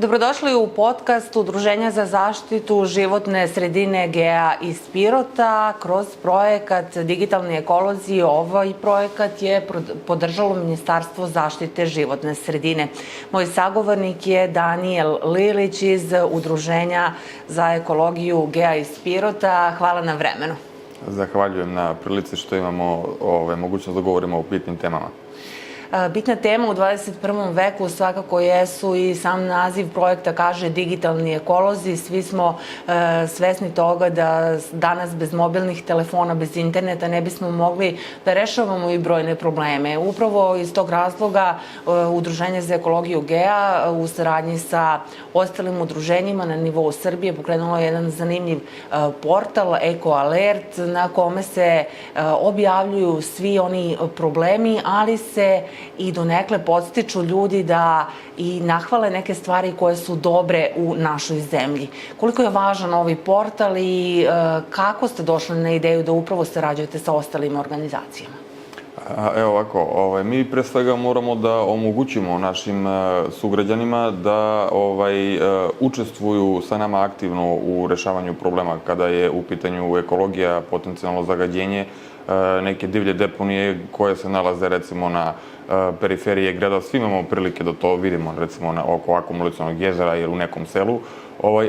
Dobrodošli u podcast Udruženja za zaštitu životne sredine GEA iz Pirota. Kroz projekat Digitalni ekolozi ovaj projekat je podržalo Ministarstvo zaštite životne sredine. Moj sagovornik je Daniel Lilić iz Udruženja za ekologiju GEA iz Pirota. Hvala na vremenu. Zahvaljujem na prilici što imamo mogućnost da govorimo o bitnim temama. Bitna tema u 21. veku svakako jesu i sam naziv projekta kaže digitalni ekolozi. Svi smo svesni toga da danas bez mobilnih telefona, bez interneta ne bismo mogli da rešavamo i brojne probleme. Upravo iz tog razloga Udruženje za ekologiju GEA u saradnji sa ostalim udruženjima na nivou Srbije pokrenulo jedan zanimljiv portal Eko Alert na kome se objavljuju svi oni problemi, ali se i donekle podstiču ljudi da i nahvale neke stvari koje su dobre u našoj zemlji. Koliko je važan ovaj portal i kako ste došli na ideju da upravo sarađujete sa ostalim organizacijama? Evo ovako, mi pre svega moramo da omogućimo našim sugrađanima da učestvuju sa nama aktivno u rešavanju problema kada je u pitanju ekologija, potencijalno zagađenje, neke divlje deponije koje se nalaze recimo na periferije grada. Svi imamo prilike da to vidimo recimo oko akumulacionog jezera ili u nekom selu,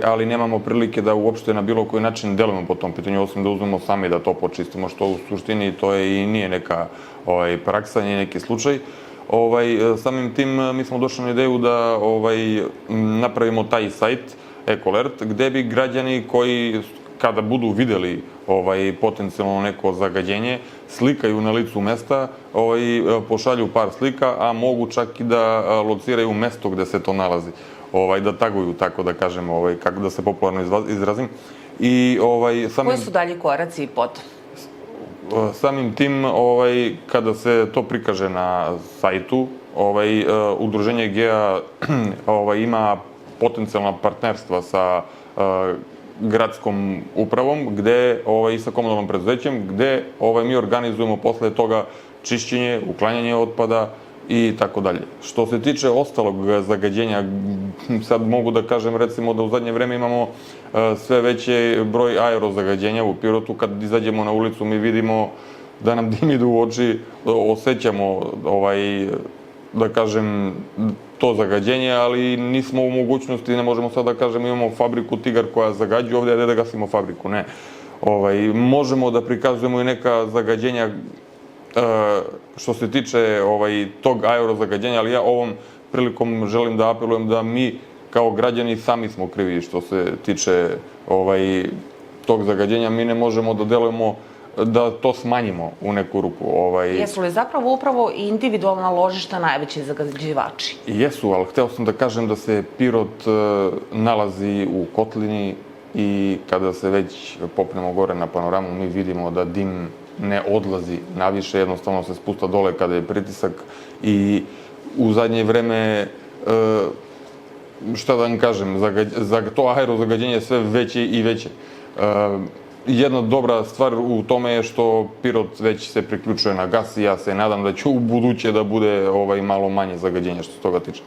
ali nemamo prilike da uopšte na bilo koji način delujemo po tom pitanju, osim da uzmemo sami da to počistimo, što u suštini to je i nije neka praksa, nije neki slučaj. Samim tim mi smo došli na ideju da napravimo taj sajt EcoAlert, gde bi građani koji kada budu videli potencijalno neko zagađenje, slikaju na licu mesta, pošalju par slika, a mogu čak i da lociraju mesto gde se to nalazi, da taguju, tako da kažem, kako da se popularno izrazim. Koji su dalji koraci i potom? Samim tim, kada se to prikaže na sajtu, Udruženje GEA ima potencijalna partnerstva sa gradskom upravom, i sa komunalnom preduzećem, gde mi organizujemo posle toga čišćenje, uklanjanje otpada i tako dalje. Što se tiče ostalog zagađenja, sad mogu da kažem recimo da u zadnje vreme imamo sve veći broj aerozagađenja u Pirotu. Kad izađemo na ulicu mi vidimo da nam dim ide u oči, osjećamo da kažem to zagađenje, ali nismo u mogućnosti, ne možemo sad da kažem imamo fabriku Tigar koja zagađuje ovde, a da gasimo fabriku, ne. Možemo da prikazujemo i neka zagađenja što se tiče tog aerozagađenja, ali ja ovom prilikom želim da apelujem da mi kao građani sami smo krivi što se tiče tog zagađenja. Mi ne možemo da delujemo da to smanjimo u neku ruku. Jesu li zapravo upravo individualna ložišta najveći zagađivači? Jesu, ali hteo sam da kažem da se Pirot nalazi u kotlini i kada se već popnemo gore na panoramu mi vidimo da dim ne odlazi naviše, jednostavno se spušta dole kada je pritisak i u zadnje vreme, šta da vam kažem, to aerozagađenje je sve veće i veće. Jedna dobra stvar u tome je što Pirot već se priključuje na gas i ja se nadam da će u buduće da bude malo manje zagađenja što se toga tiče.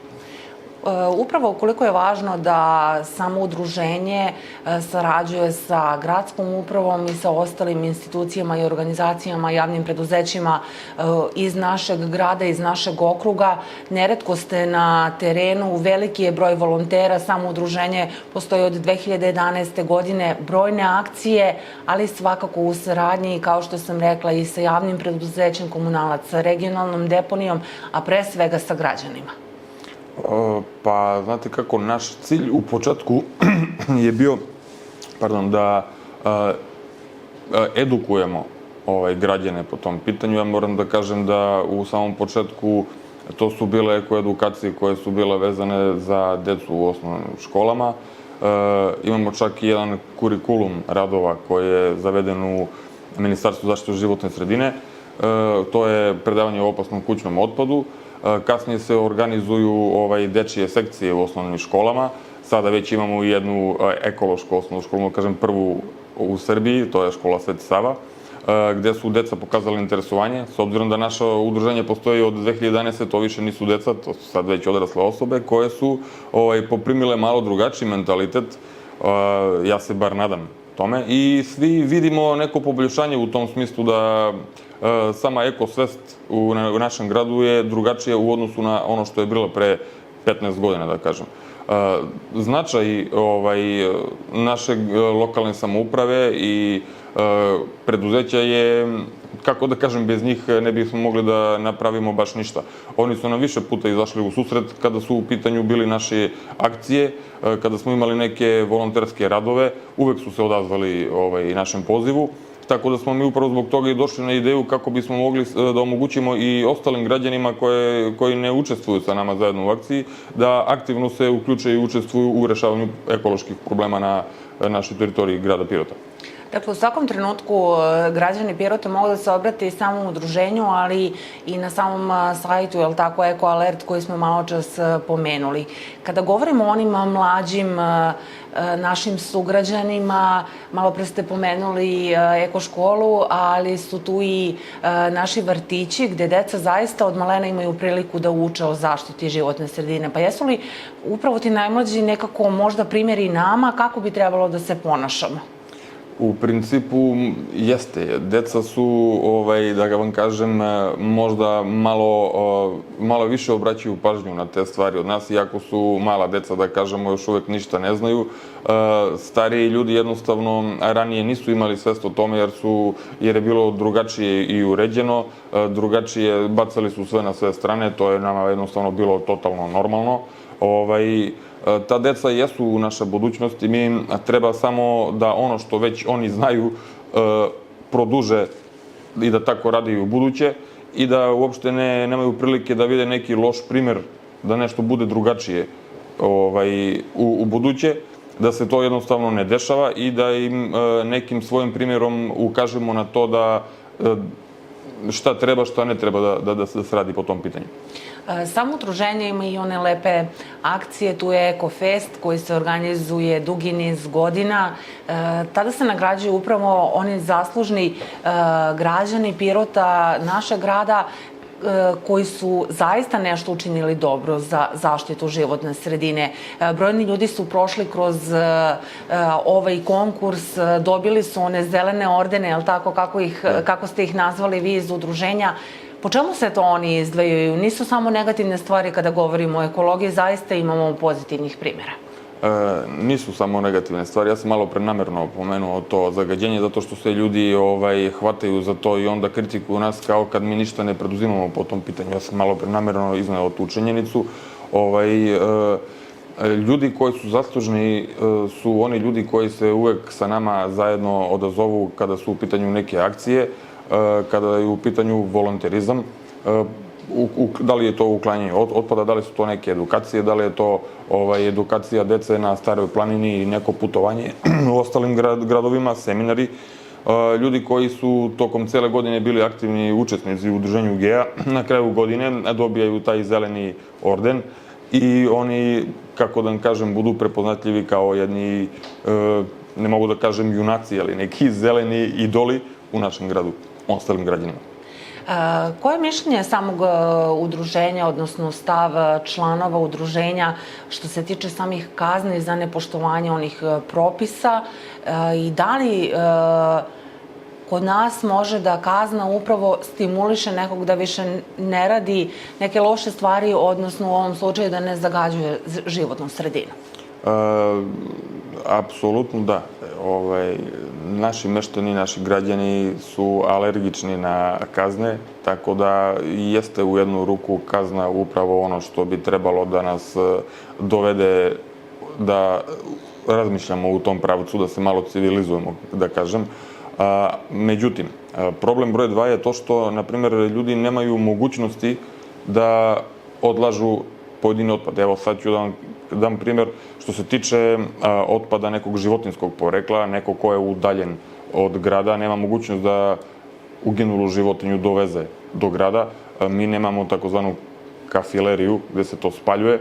Upravo koliko je važno da samo udruženje sarađuje sa gradskom upravom i sa ostalim institucijama i organizacijama, javnim preduzećima iz našeg grada, iz našeg okruga. Neretko ste na terenu, veliki je broj volontera, samo udruženje postoji od 2011. godine, brojne akcije, ali svakako u saradnji, kao što sam rekla, i sa javnim preduzećem Komunalac, sa regionalnom deponijom, a pre svega sa građanima. Pa, znate kako, naš cilj u početku je bio, da edukujemo građane po tom pitanju. Ja moram da kažem da u samom početku to su bile ekoedukacije koje su bile vezane za decu u osnovnim školama. Imamo čak i jedan kurikulum radova koji je zaveden u Ministarstvu zaštite životne sredine. To je predavanje o opasnom kućnom otpadu. Kasnije se organizuju dečije sekcije u osnovnim školama. Sada već imamo jednu ekološku osnovnu školu, kažem prvu u Srbiji, to je škola Sveti Sava. gde su deca pokazala interesovanje. S obzirom da naše udruženje postoji od 2011. to više nisu deca, to su sad već odrasle osobe koje su poprimile malo drugačiji mentalitet, ja se bar nadam tome, i svi vidimo neko poboljšanje u tom smislu da sama ekosvest u našem gradu je drugačija u odnosu na ono što je bilo pre 15 godina, da kažem. Značaj naše lokalne samouprave i preduzeća je, kako da kažem, bez njih ne bismo mogli da napravimo baš ništa. Oni su nam više puta izašli u susret kada su u pitanju bili naše akcije, kada smo imali neke volonterske radove, uvek su se odazvali našem pozivu. Tako da smo mi upravo zbog toga i došli na ideju kako bismo mogli da omogućimo i ostalim građanima koji ne učestvuju sa nama zajedno u akciji, da aktivno se uključe i učestvuju u rešavanju ekoloških problema na našoj teritoriji grada Pirota. Dakle, u svakom trenutku građani Pirota mogu da se obrate i samom udruženju, ali i na samom sajtu, je li tako, Eko Alert koji smo malo čas pomenuli. Kada govorimo o onim mlađim našim sugrađanima, malo pre ste pomenuli eko školu, ali su tu i naši vrtići gde deca zaista od malena imaju priliku da uče o zaštiti životne sredine. Pa jesu li upravo ti najmlađi nekako možda primjeri nama kako bi trebalo da se ponašamo? U principu jeste. Deca su, da ga vam kažem, možda malo više obraćaju pažnju na te stvari od nas, iako su mala deca, da kažemo, još uvek ništa ne znaju. Stariji ljudi jednostavno ranije nisu imali svest o tome jer je bilo drugačije i uređeno, drugačije, bacali su sve na sve strane, to je nama jednostavno bilo totalno normalno. Ta deca jesu naša budućnost i mi treba samo da ono što već oni znaju produže i da tako rade i u buduće i da uopšte nemaju prilike da vide neki loš primer da nešto bude drugačije u buduće, da se to jednostavno ne dešava i da im nekim svojim primjerom ukažemo na to da šta treba, šta ne treba da se radi po tom pitanju. Samo udruženje ima i one lepe akcije, tu je EkoFest koji se organizuje dugi niz godina. Tada se nagrađuju upravo oni zaslužni građani Pirota, našeg grada, koji su zaista nešto učinili dobro za zaštitu životne sredine. Brojni ljudi su prošli kroz ovaj konkurs, dobili su one zelene ordene, je li tako, kako ste ih nazvali vi iz udruženja. Po čemu se to oni izdvajaju? Nisu samo negativne stvari kada govorimo o ekologiji, zaista imamo pozitivnih primjera. Nisu samo negativne stvari. Ja sam malo prenamerno pomenuo to zagađenje, zato što se ljudi hvataju za to i onda kritikuju nas kao kad mi ništa ne preduzimamo po tom pitanju. Ja sam malo prenamerno izneo tu činjenicu. Ljudi koji su zaslužni su oni ljudi koji se uvek sa nama zajedno odazovu kada su u pitanju neke akcije, kada je u pitanju volonterizam, da li je to uklanjanje otpada, da li su to neke edukacije, da li je to edukacija dece na Staroj planini i neko putovanje u ostalim gradovima, seminari. Ljudi koji su tokom cele godine bili aktivni učesnici u udruženju GEA, na kraju godine dobijaju taj zeleni orden i oni, kako da vam kažem, budu prepoznatljivi kao jedni, ne mogu da kažem junaci, ali neki zeleni idoli u našem gradu, ostalim građanima. Koje je mišljenje samog udruženja, odnosno stav članova udruženja što se tiče samih kazni za nepoštovanje onih propisa i da li kod nas može da kazna upravo stimuliše nekog da više ne radi neke loše stvari, odnosno u ovom slučaju da ne zagađuje životnu sredinu? Apsolutno da. Naši meštani, naši građani su alergični na kazne, tako da jeste u jednu ruku kazna upravo ono što bi trebalo da nas dovede da razmišljamo u tom pravcu, da se malo civilizujemo, da kažem. Međutim, problem broj 2 je to što, na primjer, ljudi nemaju mogućnosti da odlažu pojedini otpad. Evo sad ću da vam dam primjer što se tiče otpada nekog životinjskog porekla, neko ko je udaljen od grada, nema mogućnost da uginulu životinju doveze do grada. Mi nemamo takozvanu kafileriju gde se to spaljuje.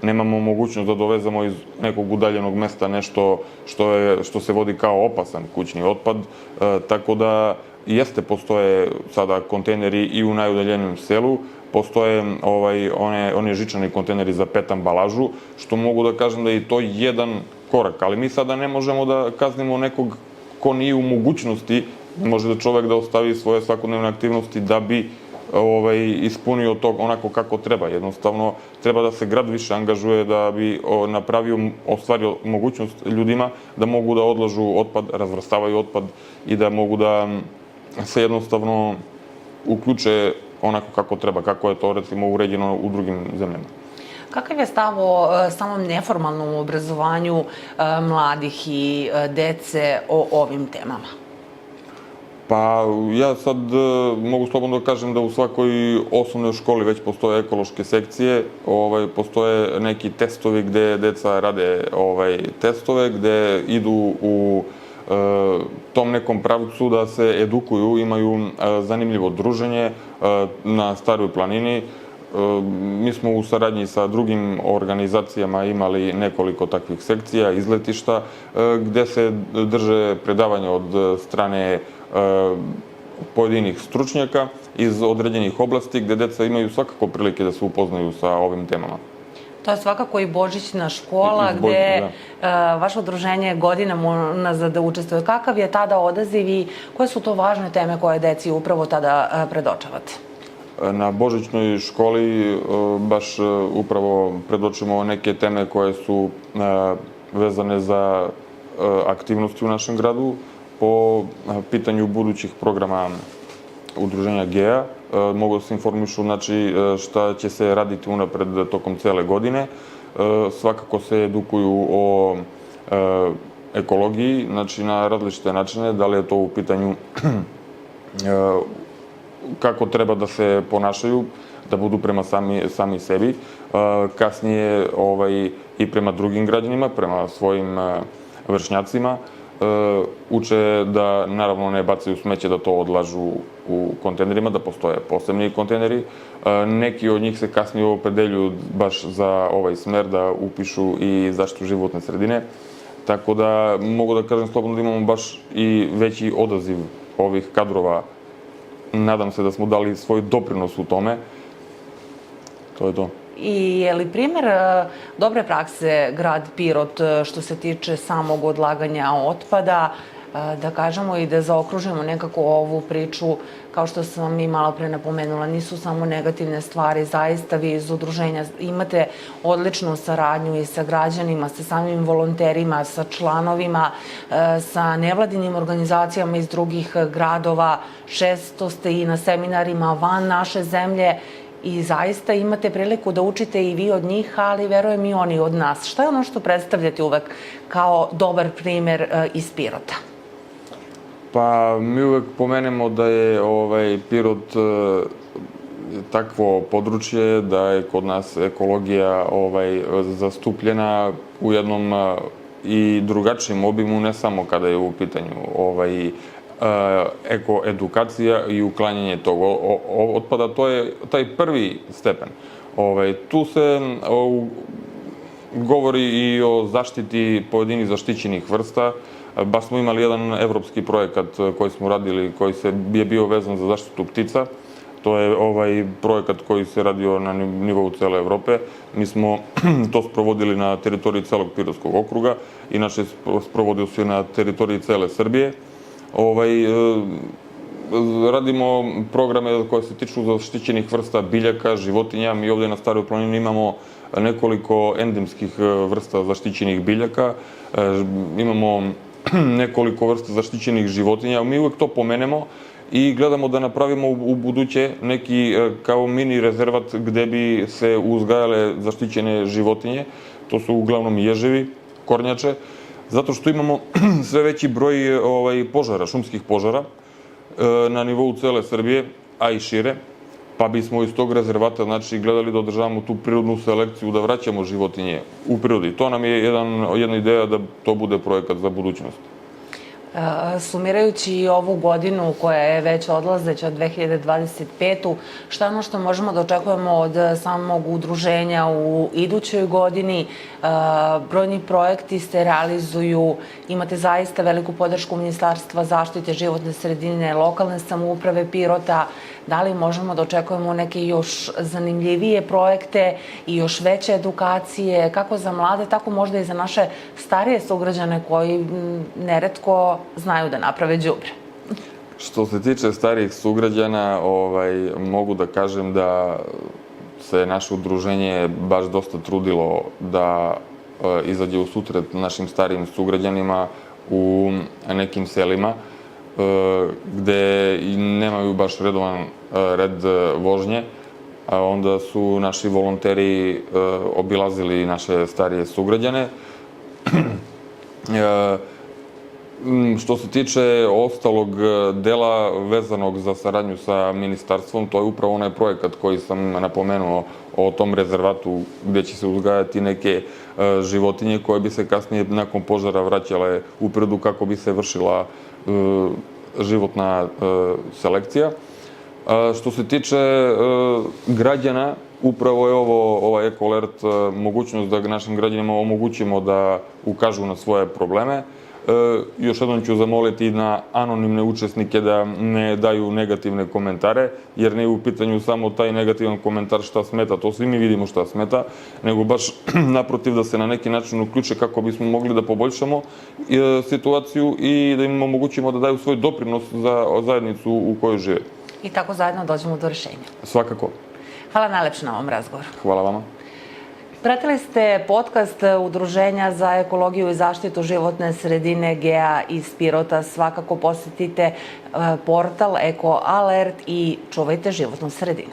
nemamo mogućnost da dovezamo iz nekog udaljenog mesta nešto što se vodi kao opasan kućni otpad, tako da postoje sada kontejneri i u najudaljenijem selu, postoje one žičani kontejneri za PET ambalažu, što mogu da kažem da je i to jedan korak, ali mi sada ne možemo da kaznimo nekog ko nije u mogućnosti, ne može da čovek da ostavi svoje svakodnevne aktivnosti da bi ispunio to onako kako treba. Jednostavno, treba da se grad više angažuje da bi ostvario mogućnost ljudima da mogu da odlažu otpad, razvrstavaju otpad i da mogu da se jednostavno uključe onako kako treba, kako je to recimo uređeno u drugim zemljama. Kakav je stav o samom neformalnom obrazovanju mladih i dece o ovim temama? Pa ja sad mogu slobodno da kažem da u svakoj osnovnoj školi već postoje ekološke sekcije, postoje neki testovi gde deca rade testove, gde idu u tom nekom pravcu da se edukuju, imaju zanimljivo druženje na Staroj planini. Mi smo u saradnji sa drugim organizacijama imali nekoliko takvih sekcija, izletišta, gde se drže predavanja od strane pojedinih stručnjaka iz određenih oblasti, gde deca imaju svakako prilike da se upoznaju sa ovim temama. To je svakako i Božićna škola, gde vaše udruženje godinama unazad učestvuje. Kakav je tada odaziv i koje su to važne teme koje deci upravo tada predočavate? Na Božićnoj školi baš upravo predočimo neke teme koje su vezane za aktivnosti u našem gradu po pitanju budućih programa udruženja GEA. Mogu da se informišu šta će se raditi unapred tokom cele godine. Svakako se edukuju o ekologiji, na različite načine, da li je to u pitanju kako treba da se ponašaju, da budu prema sami sebi, kasnije i prema drugim građanima, prema svojim vršnjacima. Uče da naravno ne bacaju smeće, da to odlažu u kontejnerima, da postoje posebni kontejneri. Neki od njih se kasnije opredeljuju baš za ovaj smer, da upišu i zaštitu životne sredine. Tako da mogu da kažem slobodno da imamo baš i veći odaziv ovih kadrova. Nadam se da smo dali svoj doprinos u tome. To je to. I je li primer dobre prakse grad Pirot što se tiče samog odlaganja otpada, da kažemo i da zaokružimo nekako ovu priču, kao što sam i malo pre napomenula, nisu samo negativne stvari, zaista vi iz udruženja imate odličnu saradnju i sa građanima, sa samim volonterima, sa članovima, sa nevladinim organizacijama iz drugih gradova, često ste i na seminarima van naše zemlje, i zaista imate priliku da učite i vi od njih, ali verujem i oni od nas. Šta je ono što predstavljate uvek kao dobar primer iz Pirota? Pa mi uvek pomenemo da je Pirot takvo područje, da je kod nas ekologija zastupljena u jednom i drugačijem obimu, ne samo kada je u pitanju ekoedukacija i uklanjanje tog otpada. To je taj prvi stepen. Tu se govori i o zaštiti pojedinih zaštićenih vrsta. Baš smo imali jedan evropski projekat koji smo radili, koji je bio vezan za zaštitu ptica. To je projekat koji se radio na nivou cele Evrope. Mi smo to sprovodili na teritoriji celog Pirotskog okruga, inače sprovodio se na teritoriji cele Srbije. Radimo programe koje se tiču zaštićenih vrsta biljaka, životinja. Mi ovde na Staroj planini imamo nekoliko endemskih vrsta zaštićenih biljaka, imamo nekoliko vrsta zaštićenih životinja. Mi uvek to pomenemo i gledamo da napravimo u buduće neki kao mini rezervat gde bi se uzgajale zaštićene životinje. To su uglavnom ježevi, kornjače, zato što imamo sve veći broj požara, šumskih požara na nivou cele Srbije, a i šire, pa bismo iz tog rezervata gledali da održavamo tu prirodnu selekciju, da vraćamo životinje u prirodi. To nam je jedna ideja da to bude projekat za budućnost. Sumirajući i ovu godinu koja je već odlazeća od 2025. Šta je ono što možemo da očekujemo od samog udruženja u idućoj godini? Brojni projekti se realizuju, imate zaista veliku podršku Ministarstva zaštite životne sredine, lokalne samouprave Pirota. Da li možemo da očekujemo neke još zanimljivije projekte i još veće edukacije, kako za mlade, tako možda i za naše starije sugrađane koji neretko znaju da naprave đubre? Što se tiče starijih sugrađana, mogu da kažem da se naše udruženje baš dosta trudilo da izađe u susret našim starijim sugrađanima u nekim selima gde nemaju baš redovan red vožnje, a onda su naši volonteri obilazili naše starije sugrađane. Što se tiče ostalog dela vezanog za saradnju sa ministarstvom, to je upravo onaj projekat koji sam napomenuo o tom rezervatu gde će se uzgajati neke životinje koje bi se kasnije nakon požara vraćale u prirodu kako bi se vršila životna selekcija. Što se tiče građana, upravo je ovaj Eko Alert mogućnost da našim građanima omogućimo da ukažu na svoje probleme. Još jednom ću zamoliti na anonimne učesnike da ne daju negativne komentare, jer nije u pitanju samo taj negativan komentar šta smeta, to svi mi vidimo šta smeta, nego baš naprotiv da se na neki način uključe kako bismo mogli da poboljšamo situaciju i da im omogućimo da daju svoj doprinos za zajednicu u kojoj žive. I tako zajedno dođemo do rešenja. Svakako. Hvala najlepše na ovom razgovoru. Hvala vama. Pratili ste podcast Udruženja za ekologiju i zaštitu životne sredine GEA iz Pirota. Svakako posetite portal Eko Alert i čuvajte životnu sredinu.